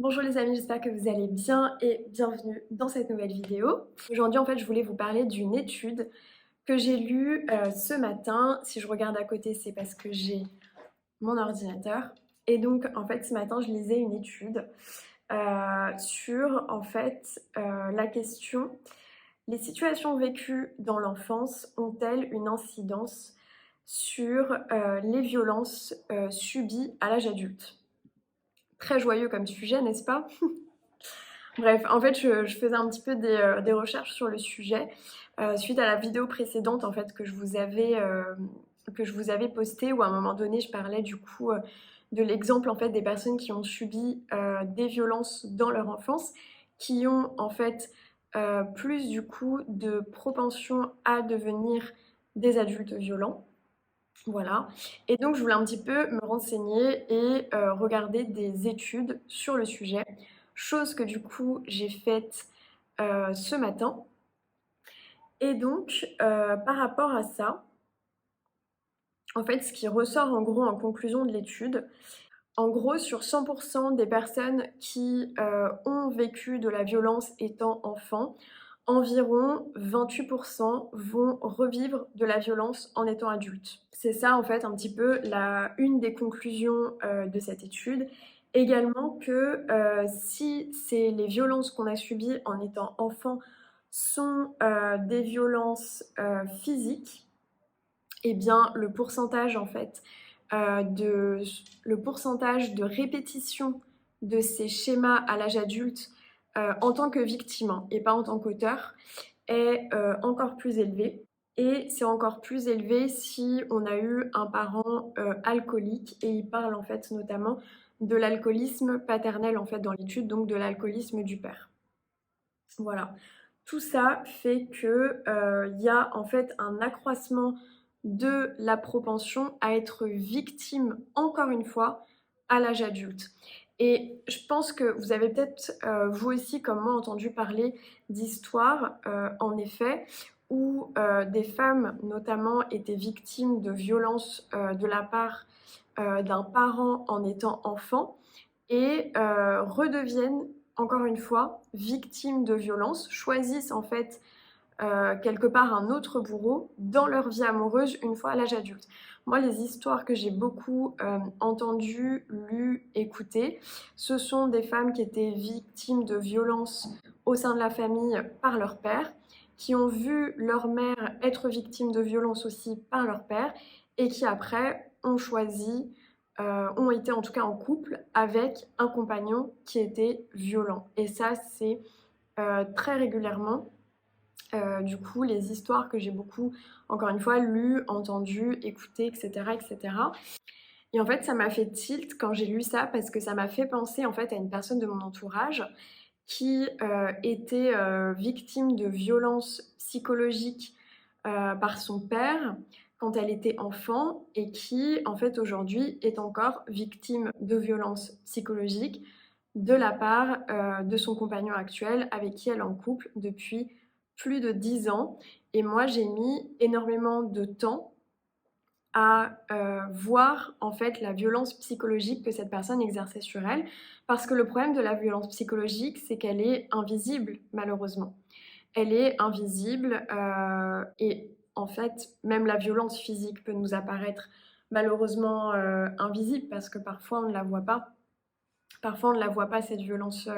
Bonjour les amis, j'espère que vous allez bien et bienvenue dans cette nouvelle vidéo. Aujourd'hui en fait je voulais vous parler d'une étude que j'ai lue ce matin. Si je regarde à côté c'est parce que j'ai mon ordinateur. Et donc en fait ce matin je lisais une étude sur en fait la question: les situations vécues dans l'enfance ont-elles une incidence sur les violences subies à l'âge adulte? Très joyeux comme sujet, n'est-ce pas? Bref, en fait, je faisais un petit peu des recherches sur le sujet suite à la vidéo précédente en fait que je vous avais postée, où à un moment donné je parlais du coup de l'exemple en fait des personnes qui ont subi des violences dans leur enfance, qui ont en fait plus du coup de propension à devenir des adultes violents. Voilà. Et donc je voulais un petit peu me renseigner et regarder des études sur le sujet, chose que du coup j'ai faite ce matin. Et donc par rapport à ça, en fait ce qui ressort en gros en conclusion de l'étude, en gros sur 100% des personnes qui ont vécu de la violence étant enfant, environ 28% vont revivre de la violence en étant adultes. C'est ça en fait un petit peu une des conclusions de cette étude. Également que si c'est les violences qu'on a subies en étant enfant sont des violences physiques, eh bien le pourcentage en fait le pourcentage de répétition de ces schémas à l'âge adulte en tant que victime et pas en tant qu'auteur est encore plus élevé. Et c'est encore plus élevé si on a eu un parent alcoolique, et il parle en fait notamment de l'alcoolisme paternel en fait dans l'étude, donc de l'alcoolisme du père. Voilà. Tout ça fait que y a en fait un accroissement de la propension à être victime, encore une fois, à l'âge adulte. Et je pense que vous avez peut-être, vous aussi, comme moi, entendu parler d'histoires, en effet, où des femmes, notamment, étaient victimes de violences de la part d'un parent en étant enfant, et redeviennent, encore une fois, victimes de violences, choisissent en fait quelque part un autre bourreau dans leur vie amoureuse une fois à l'âge adulte. Moi, les histoires que j'ai beaucoup entendues, lues, écoutées, ce sont des femmes qui étaient victimes de violences au sein de la famille par leur père, qui ont vu leur mère être victime de violences aussi par leur père, et qui après ont été en tout cas en couple avec un compagnon qui était violent. Et ça, c'est très régulièrement du coup les histoires que j'ai beaucoup, encore une fois, lues, entendues, écoutées, etc., etc. Et en fait, ça m'a fait tilt quand j'ai lu ça, parce que ça m'a fait penser en fait à une personne de mon entourage qui était victime de violences psychologiques par son père quand elle était enfant, et qui en fait aujourd'hui est encore victime de violences psychologiques de la part de son compagnon actuel, avec qui elle est en couple depuis plus de 10 ans. Et moi j'ai mis énormément de temps à voir en fait la violence psychologique que cette personne exerçait sur elle. Parce que le problème de la violence psychologique, c'est qu'elle est invisible, malheureusement. Elle est invisible et en fait, même la violence physique peut nous apparaître malheureusement invisible, parce que parfois on ne la voit pas. Parfois on ne la voit pas, cette violence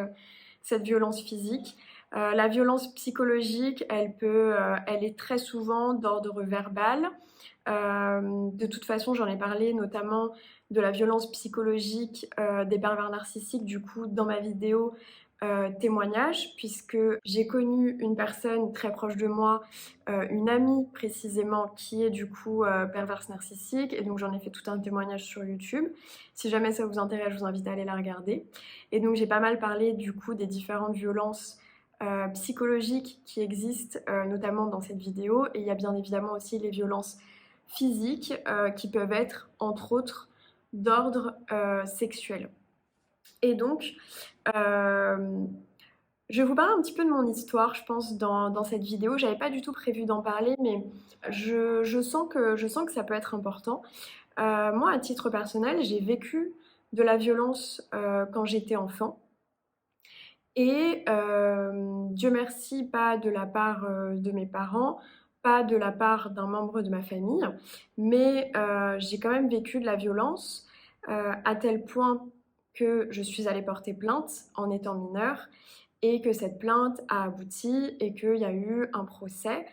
physique. La violence psychologique, elle est très souvent d'ordre verbal. De toute façon, j'en ai parlé notamment de la violence psychologique des pervers narcissiques, du coup, dans ma vidéo témoignage, puisque j'ai connu une personne très proche de moi, une amie précisément, qui est du coup perverse narcissique, et donc j'en ai fait tout un témoignage sur YouTube. Si jamais ça vous intéresse, je vous invite à aller la regarder. Et donc j'ai pas mal parlé du coup des différentes violences psychologiques qui existent, notamment dans cette vidéo, et il y a bien évidemment aussi les violences physiques qui peuvent être, entre autres, d'ordre sexuel. Et donc, je vais vous parler un petit peu de mon histoire, je pense, dans cette vidéo. J'avais pas du tout prévu d'en parler, mais je sens que ça peut être important. Moi, à titre personnel, j'ai vécu de la violence quand j'étais enfant. Et Dieu merci, pas de la part de mes parents, pas de la part d'un membre de ma famille, mais j'ai quand même vécu de la violence à tel point que je suis allée porter plainte en étant mineure et que cette plainte a abouti et qu'il y a eu un procès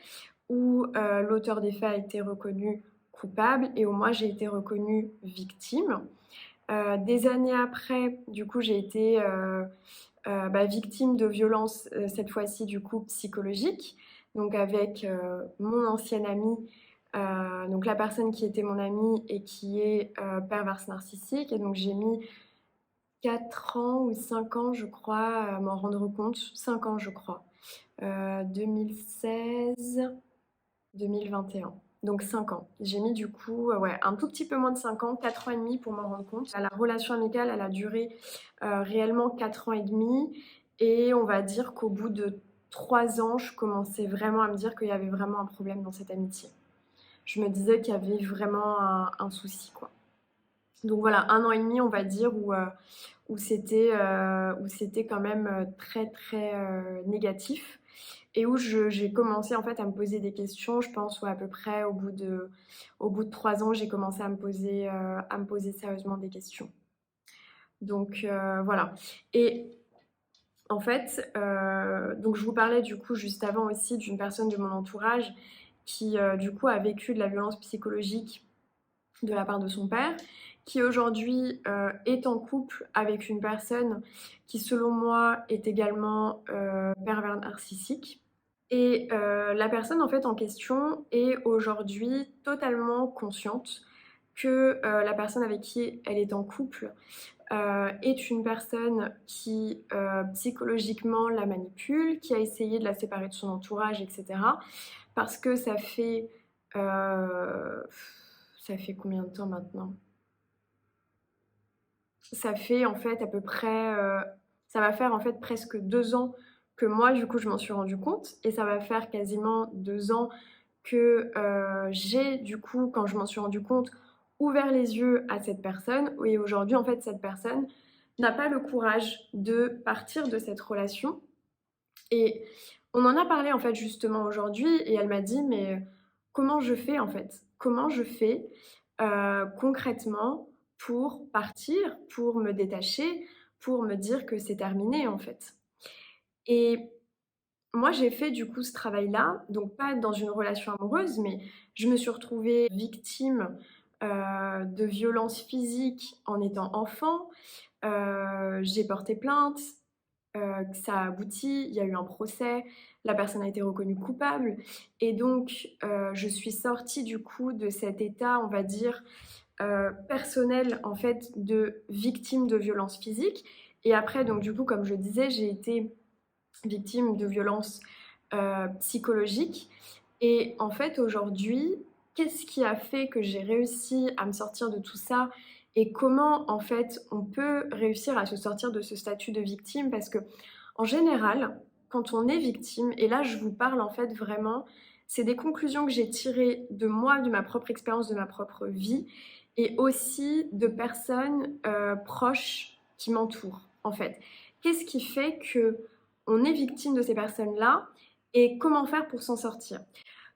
où l'auteur des faits a été reconnu coupable et où moi j'ai été reconnue victime. Des années après, du coup, j'ai été victime de violences, cette fois-ci, du coup, psychologiques, donc avec mon ancienne amie, donc la personne qui était mon amie et qui est perverse narcissique. Et donc, j'ai mis 4 ans ou 5 ans, je crois, à m'en rendre compte. 5 ans, je crois. 2016, 2021. Donc 5 ans. J'ai mis du coup ouais, un tout petit peu moins de 5 ans, 4 ans et demi pour m'en rendre compte. La relation amicale, elle a duré réellement 4 ans et demi. Et on va dire qu'au bout de 3 ans, je commençais vraiment à me dire qu'il y avait vraiment un problème dans cette amitié. Je me disais qu'il y avait vraiment un souci, quoi. Donc voilà, 1 an et demi, on va dire, où c'était quand même très très négatif et où j'ai commencé en fait à me poser des questions. Je pense à peu près au bout de 3 ans, j'ai commencé à me poser sérieusement des questions. Donc voilà. Et en fait, donc je vous parlais du coup juste avant aussi d'une personne de mon entourage qui du coup a vécu de la violence psychologique de la part de son père, qui aujourd'hui est en couple avec une personne qui, selon moi, est également pervers narcissique. Et la personne en fait en question est aujourd'hui totalement consciente que la personne avec qui elle est en couple est une personne qui psychologiquement la manipule, qui a essayé de la séparer de son entourage, etc. Parce que euh, ça fait combien de temps maintenant? Ça fait en fait à peu près, ça va faire en fait presque 2 ans que moi du coup je m'en suis rendu compte et ça va faire quasiment 2 ans que j'ai du coup quand je m'en suis rendu compte ouvert les yeux à cette personne et aujourd'hui en fait cette personne n'a pas le courage de partir de cette relation et on en a parlé en fait justement aujourd'hui et elle m'a dit mais comment je fais en fait? Comment je fais concrètement pour partir, pour me détacher, pour me dire que c'est terminé en fait? Et moi j'ai fait du coup ce travail-là, donc pas dans une relation amoureuse, mais je me suis retrouvée victime de violences physiques en étant enfant. J'ai porté plainte, ça a abouti, il y a eu un procès, la personne a été reconnue coupable et donc je suis sortie du coup de cet état, on va dire, personnel en fait de victime de violences physiques et après donc du coup comme je disais, j'ai été victime de violences psychologiques et en fait aujourd'hui, qu'est-ce qui a fait que j'ai réussi à me sortir de tout ça et comment en fait on peut réussir à se sortir de ce statut de victime parce que en général, quand on est victime, et là je vous parle en fait vraiment, c'est des conclusions que j'ai tirées de moi, de ma propre expérience, de ma propre vie, et aussi de personnes proches qui m'entourent en fait. Qu'est-ce qui fait que on est victime de ces personnes-là et comment faire pour s'en sortir?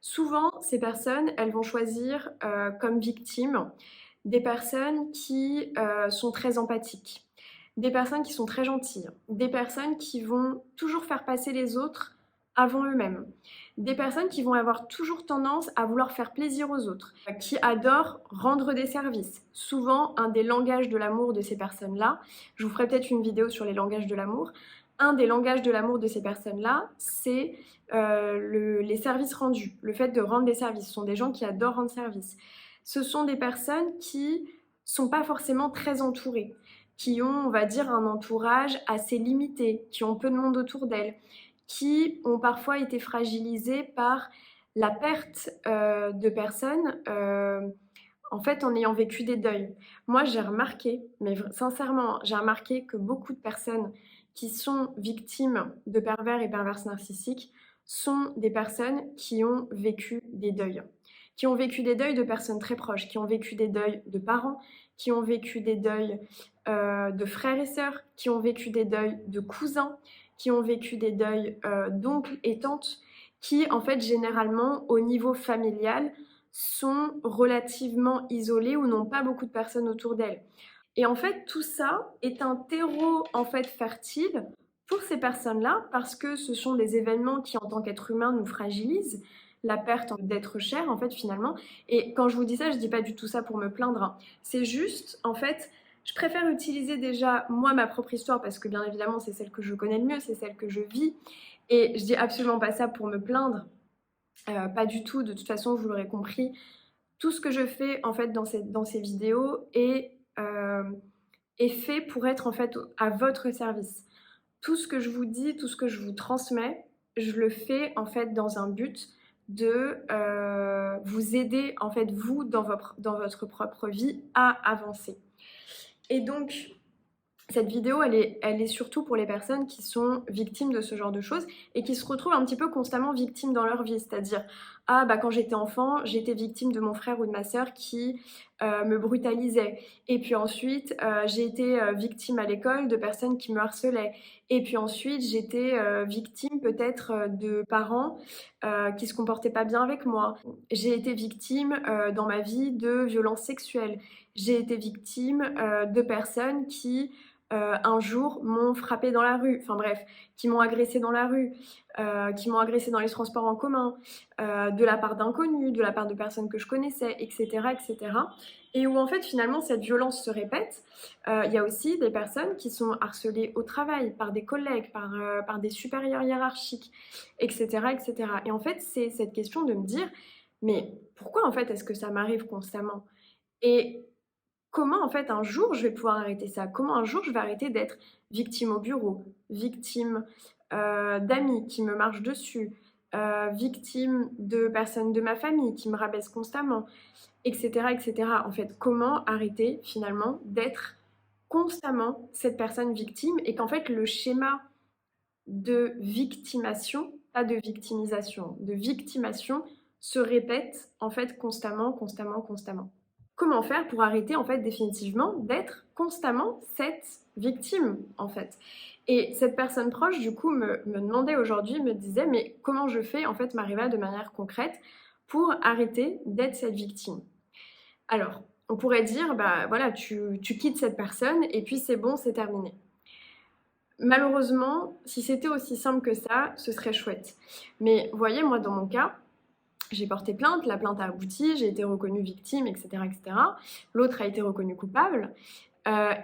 Souvent, ces personnes, elles vont choisir comme victimes des personnes qui sont très empathiques, des personnes qui sont très gentilles, des personnes qui vont toujours faire passer les autres avant eux-mêmes, des personnes qui vont avoir toujours tendance à vouloir faire plaisir aux autres, qui adorent rendre des services. Souvent, un des langages de l'amour de ces personnes-là, je vous ferai peut-être une vidéo sur les langages de l'amour, un des langages de l'amour de ces personnes-là, c'est les services rendus, le fait de rendre des services. Ce sont des gens qui adorent rendre service. Ce sont des personnes qui sont pas forcément très entourées, qui ont, on va dire, un entourage assez limité, qui ont peu de monde autour d'elles, qui ont parfois été fragilisées par la perte de personnes, en fait, en ayant vécu des deuils. Moi, j'ai remarqué, mais sincèrement, j'ai remarqué que beaucoup de personnes qui sont victimes de pervers et perverses narcissiques sont des personnes qui ont vécu des deuils. Qui ont vécu des deuils de personnes très proches, qui ont vécu des deuils de parents, qui ont vécu des deuils de frères et sœurs, qui ont vécu des deuils de cousins, qui ont vécu des deuils d'oncles et tantes, qui en fait généralement au niveau familial sont relativement isolées ou n'ont pas beaucoup de personnes autour d'elles. Et en fait, tout ça est un terreau en fait fertile pour ces personnes-là parce que ce sont des événements qui, en tant qu'être humain, nous fragilisent. La perte d'être cher, en fait, finalement. Et quand je vous dis ça, je dis pas du tout ça pour me plaindre, hein. C'est juste, en fait, je préfère utiliser déjà, moi, ma propre histoire parce que, bien évidemment, c'est celle que je connais le mieux, c'est celle que je vis. Et je dis absolument pas ça pour me plaindre. Pas du tout. De toute façon, vous l'aurez compris, tout ce que je fais, en fait, dans ces vidéos est fait pour être en fait à votre service. Tout ce que je vous dis, tout ce que je vous transmets, je le fais en fait dans un but de vous aider en fait vous dans votre propre vie à avancer. Et donc cette vidéo, elle est surtout pour les personnes qui sont victimes de ce genre de choses et qui se retrouvent un petit peu constamment victimes dans leur vie. C'est-à-dire, ah bah quand j'étais enfant, j'étais victime de mon frère ou de ma sœur qui me brutalisait. Et puis ensuite, j'ai été victime à l'école de personnes qui me harcelaient. Et puis ensuite, j'étais victime peut-être de parents qui se comportaient pas bien avec moi. J'ai été victime dans ma vie de violences sexuelles. J'ai été victime de personnes qui un jour m'ont frappé dans la rue, enfin bref, qui m'ont agressé dans la rue, qui m'ont agressé dans les transports en commun, de la part d'inconnus, de la part de personnes que je connaissais, etc., etc. Et où en fait finalement cette violence se répète. Il y a aussi des personnes qui sont harcelées au travail, par des collègues, par des supérieurs hiérarchiques, etc., etc. Et en fait c'est cette question de me dire, mais pourquoi en fait est-ce que ça m'arrive constamment? Et comment en fait un jour je vais pouvoir arrêter ça? Comment un jour je vais arrêter d'être victime au bureau, victime d'amis qui me marchent dessus, victime de personnes de ma famille qui me rabaissent constamment, etc., etc. En fait, comment arrêter finalement d'être constamment cette personne victime et qu'en fait le schéma de victimation, pas de victimisation, de victimation se répète en fait constamment, constamment, constamment. Comment faire pour arrêter en fait définitivement d'être constamment cette victime en fait? Et cette personne proche du coup me demandait aujourd'hui, me disait mais comment je fais en fait Mariva de manière concrète pour arrêter d'être cette victime? Alors on pourrait dire bah voilà tu quittes cette personne et puis c'est bon, c'est terminé. Malheureusement, si c'était aussi simple que ça, ce serait chouette. Mais vous voyez, moi dans mon cas, j'ai porté plainte, la plainte a abouti, j'ai été reconnue victime, etc., etc. L'autre a été reconnu coupable.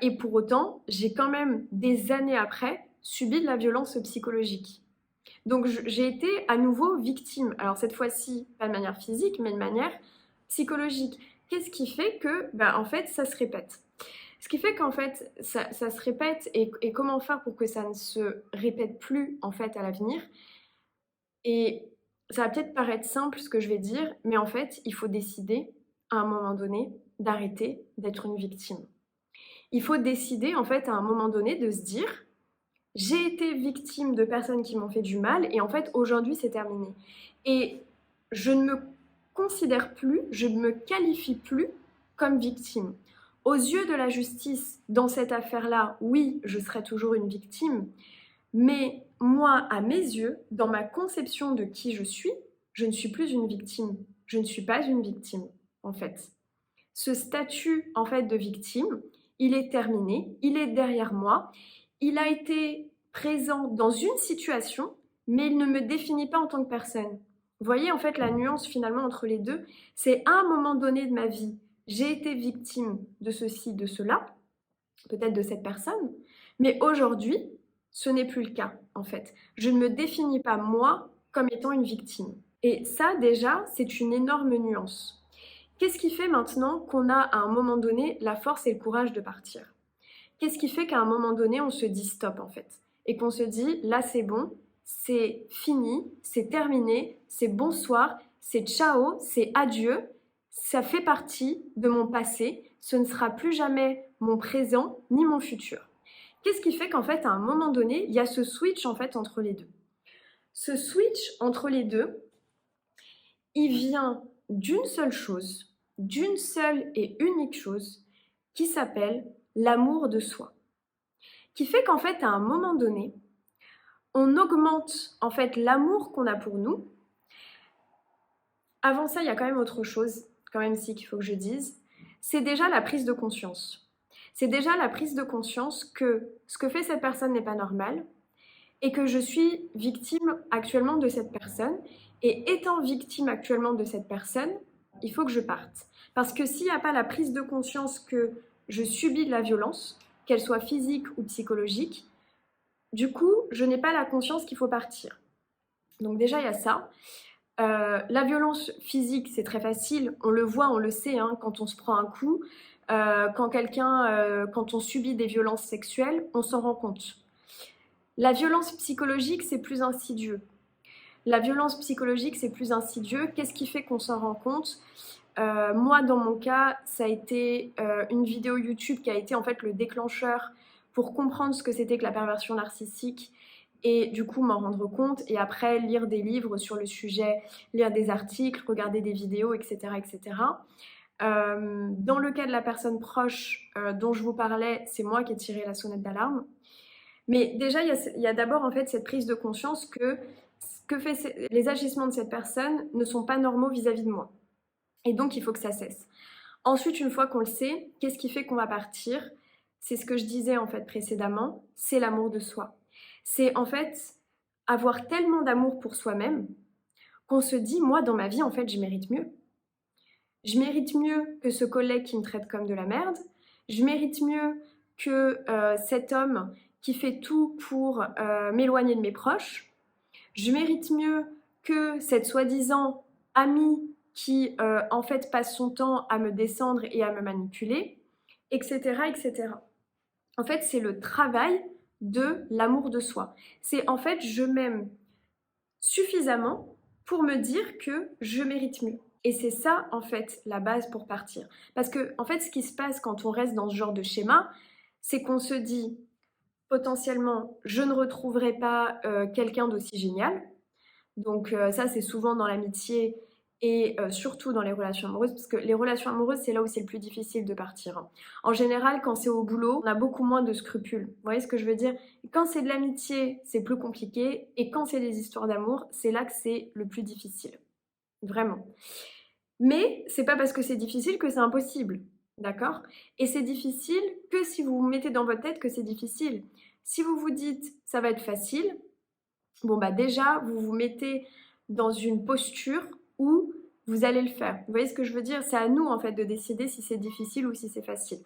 Et pour autant, j'ai quand même, des années après, subi de la violence psychologique. Donc j'ai été à nouveau victime. Alors cette fois-ci, pas de manière physique, mais de manière psychologique. Qu'est-ce qui fait que, ben, en fait, ça se répète? Ce qui fait qu'en fait, ça se répète et comment faire pour que ça ne se répète plus, en fait, à l'avenir? Et ça va peut-être paraître simple ce que je vais dire, mais en fait, il faut décider à un moment donné d'arrêter d'être une victime. Il faut décider en fait à un moment donné de se dire j'ai été victime de personnes qui m'ont fait du mal et en fait aujourd'hui c'est terminé. Et je ne me considère plus, je ne me qualifie plus comme victime. Aux yeux de la justice, dans cette affaire-là, oui, je serai toujours une victime, mais moi, à mes yeux, dans ma conception de qui je ne suis plus une victime. Je ne suis pas une victime, en fait. Ce statut, en fait, de victime, il est terminé, il est derrière moi, il a été présent dans une situation, mais il ne me définit pas en tant que personne. Vous voyez, en fait, la nuance finalement entre les deux, c'est à un moment donné de ma vie, j'ai été victime de ceci, de cela, peut-être de cette personne, mais aujourd'hui, ce n'est plus le cas, en fait. Je ne me définis pas, moi, comme étant une victime. Et ça, déjà, c'est une énorme nuance. Qu'est-ce qui fait maintenant qu'on a, à un moment donné, la force et le courage de partir? Qu'est-ce qui fait qu'à un moment donné, on se dit stop, en fait? Et qu'on se dit, là, c'est bon, c'est fini, c'est terminé, c'est bonsoir, c'est ciao, c'est adieu, ça fait partie de mon passé, ce ne sera plus jamais mon présent ni mon futur. Qu'est-ce qui fait qu'en fait, à un moment donné, il y a ce switch en fait entre les deux? Ce switch entre les deux, il vient d'une seule chose, d'une seule et unique chose, qui s'appelle l'amour de soi, qui fait qu'en fait, à un moment donné, on augmente en fait l'amour qu'on a pour nous. Avant ça, il y a quand même autre chose, quand même si qu'il faut que je dise, c'est déjà la prise de conscience. C'est déjà la prise de conscience que ce que fait cette personne n'est pas normal et que je suis victime actuellement de cette personne. Et étant victime actuellement de cette personne, il faut que je parte. Parce que s'il n'y a pas la prise de conscience que je subis de la violence, qu'elle soit physique ou psychologique, du coup, je n'ai pas la conscience qu'il faut partir. Donc déjà, il y a ça. La violence physique, c'est très facile. On le voit, on le sait, hein, quand on se prend un coup, quand on subit des violences sexuelles, on s'en rend compte. La violence psychologique, c'est plus insidieux. La violence psychologique, c'est plus insidieux. Qu'est-ce qui fait qu'on s'en rend compte ? Moi, dans mon cas, ça a été une vidéo YouTube qui a été en fait le déclencheur pour comprendre ce que c'était que la perversion narcissique et du coup m'en rendre compte et après lire des livres sur le sujet, lire des articles, regarder des vidéos, etc. etc. Dans le cas de la personne proche dont je vous parlais, c'est moi qui ai tiré la sonnette d'alarme. Mais déjà, il y a d'abord en fait cette prise de conscience que les agissements de cette personne ne sont pas normaux vis-à-vis de moi. Et donc, il faut que ça cesse. Ensuite, une fois qu'on le sait, qu'est-ce qui fait qu'on va partir ? C'est ce que je disais en fait précédemment, c'est l'amour de soi. C'est en fait avoir tellement d'amour pour soi-même qu'on se dit, moi dans ma vie, en fait, je mérite mieux. Je mérite mieux que ce collègue qui me traite comme de la merde. Je mérite mieux que cet homme qui fait tout pour m'éloigner de mes proches. Je mérite mieux que cette soi-disant amie qui en fait passe son temps à me descendre et à me manipuler, etc., etc. En fait, c'est le travail de l'amour de soi. C'est en fait, je m'aime suffisamment pour me dire que je mérite mieux. Et c'est ça, en fait, la base pour partir. Parce que, en fait, ce qui se passe quand on reste dans ce genre de schéma, c'est qu'on se dit, potentiellement, je ne retrouverai pas quelqu'un d'aussi génial. Donc ça, c'est souvent dans l'amitié et surtout dans les relations amoureuses, parce que les relations amoureuses, c'est là où c'est le plus difficile de partir, hein. En général, quand c'est au boulot, on a beaucoup moins de scrupules. Vous voyez ce que je veux dire ? Quand c'est de l'amitié, c'est plus compliqué, et quand c'est des histoires d'amour, c'est là que c'est le plus difficile. Vraiment. Mais c'est pas parce que c'est difficile que c'est impossible, d'accord ? Et c'est difficile que si vous vous mettez dans votre tête que c'est difficile. Si vous vous dites « ça va être facile », bon bah déjà, vous vous mettez dans une posture où vous allez le faire. Vous voyez ce que je veux dire ? C'est à nous en fait de décider si c'est difficile ou si c'est facile.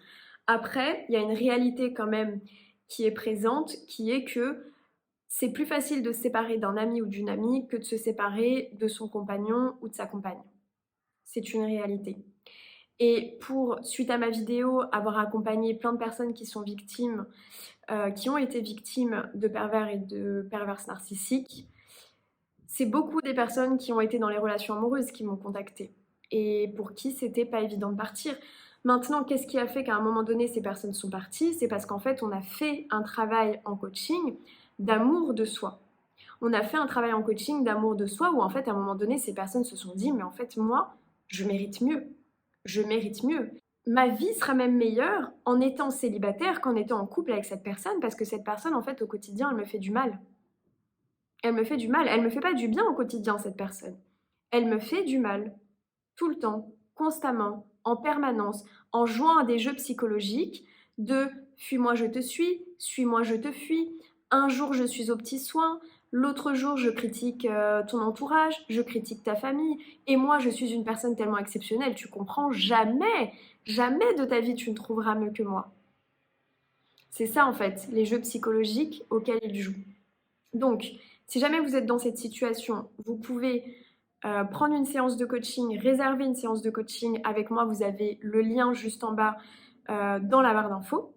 Après, il y a une réalité quand même qui est présente, qui est que c'est plus facile de se séparer d'un ami ou d'une amie que de se séparer de son compagnon ou de sa compagne. C'est une réalité. Et suite à ma vidéo, avoir accompagné plein de personnes qui sont victimes, qui ont été victimes de pervers et de perverses narcissiques, c'est beaucoup des personnes qui ont été dans les relations amoureuses qui m'ont contactée et pour qui c'était pas évident de partir. Maintenant, qu'est-ce qui a fait qu'à un moment donné ces personnes sont parties ? C'est parce qu'en fait on a fait un travail en coaching d'amour de soi. On a fait un travail en coaching d'amour de soi où en fait à un moment donné ces personnes se sont dit mais en fait moi je mérite mieux. Je mérite mieux. Ma vie sera même meilleure en étant célibataire qu'en étant en couple avec cette personne parce que cette personne en fait au quotidien elle me fait du mal. Elle me fait du mal. Elle me fait pas du bien au quotidien, cette personne. Elle me fait du mal. Tout le temps, constamment, en permanence, en jouant à des jeux psychologiques de fuis-moi, je te suis-moi, je te fuis. Un jour, je suis aux petits soins. L'autre jour, je critique ton entourage, je critique ta famille. Et moi, je suis une personne tellement exceptionnelle, tu comprends, jamais, jamais de ta vie, tu ne trouveras mieux que moi. C'est ça, en fait, les jeux psychologiques auxquels il joue. Donc, si jamais vous êtes dans cette situation, vous pouvez prendre une séance de coaching, réserver une séance de coaching avec moi. Vous avez le lien juste en bas dans la barre d'infos.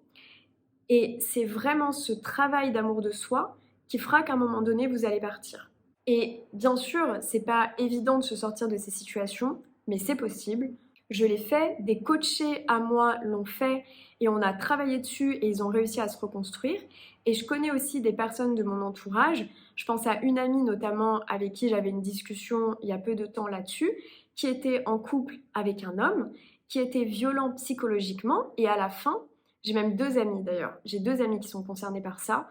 Et c'est vraiment ce travail d'amour de soi qui fera qu'à un moment donné, vous allez partir. Et bien sûr, c'est pas évident de se sortir de ces situations, mais c'est possible. Je l'ai fait, des coachés à moi l'ont fait et on a travaillé dessus et ils ont réussi à se reconstruire. Et je connais aussi des personnes de mon entourage, je pense à une amie notamment avec qui j'avais une discussion il y a peu de temps là-dessus, qui était en couple avec un homme qui étaient violents psychologiquement et à la fin, j'ai même 2 amis d'ailleurs, j'ai 2 amis qui sont concernés par ça,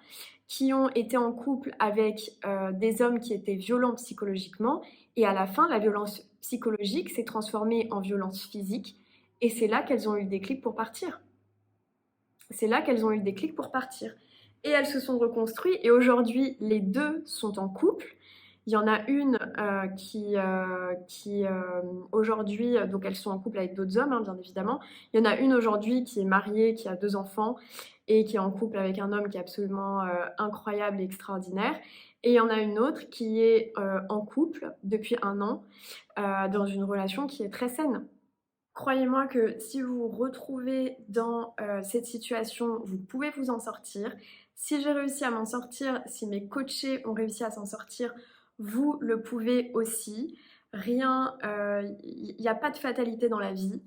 qui ont été en couple avec des hommes qui étaient violents psychologiquement et à la fin, la violence psychologique s'est transformée en violence physique et c'est là qu'elles ont eu le déclic pour partir. C'est là qu'elles ont eu le déclic pour partir. Et elles se sont reconstruites et aujourd'hui, les 2 sont en couple. Il y en a une qui aujourd'hui, donc elles sont en couple avec d'autres hommes, hein, bien évidemment. Il y en a une aujourd'hui qui est mariée, qui a 2 enfants et qui est en couple avec un homme qui est absolument incroyable et extraordinaire. Et il y en a une autre qui est en couple depuis 1 an, dans une relation qui est très saine. Croyez-moi que si vous vous retrouvez dans cette situation, vous pouvez vous en sortir. Si j'ai réussi à m'en sortir, si mes coachés ont réussi à s'en sortir, vous le pouvez aussi. Rien, il n'y a pas de fatalité dans la vie.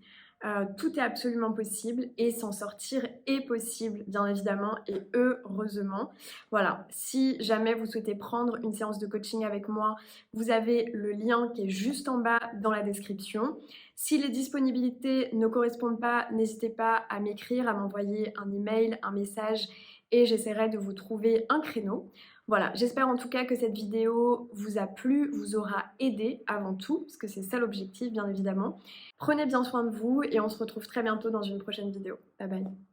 Tout est absolument possible et s'en sortir est possible, bien évidemment, et heureusement. Voilà, si jamais vous souhaitez prendre une séance de coaching avec moi, vous avez le lien qui est juste en bas dans la description. Si les disponibilités ne correspondent pas, n'hésitez pas à m'écrire, à m'envoyer un email, un message et j'essaierai de vous trouver un créneau. Voilà, j'espère en tout cas que cette vidéo vous a plu, vous aura aidé avant tout, parce que c'est ça l'objectif bien évidemment. Prenez bien soin de vous et on se retrouve très bientôt dans une prochaine vidéo. Bye bye.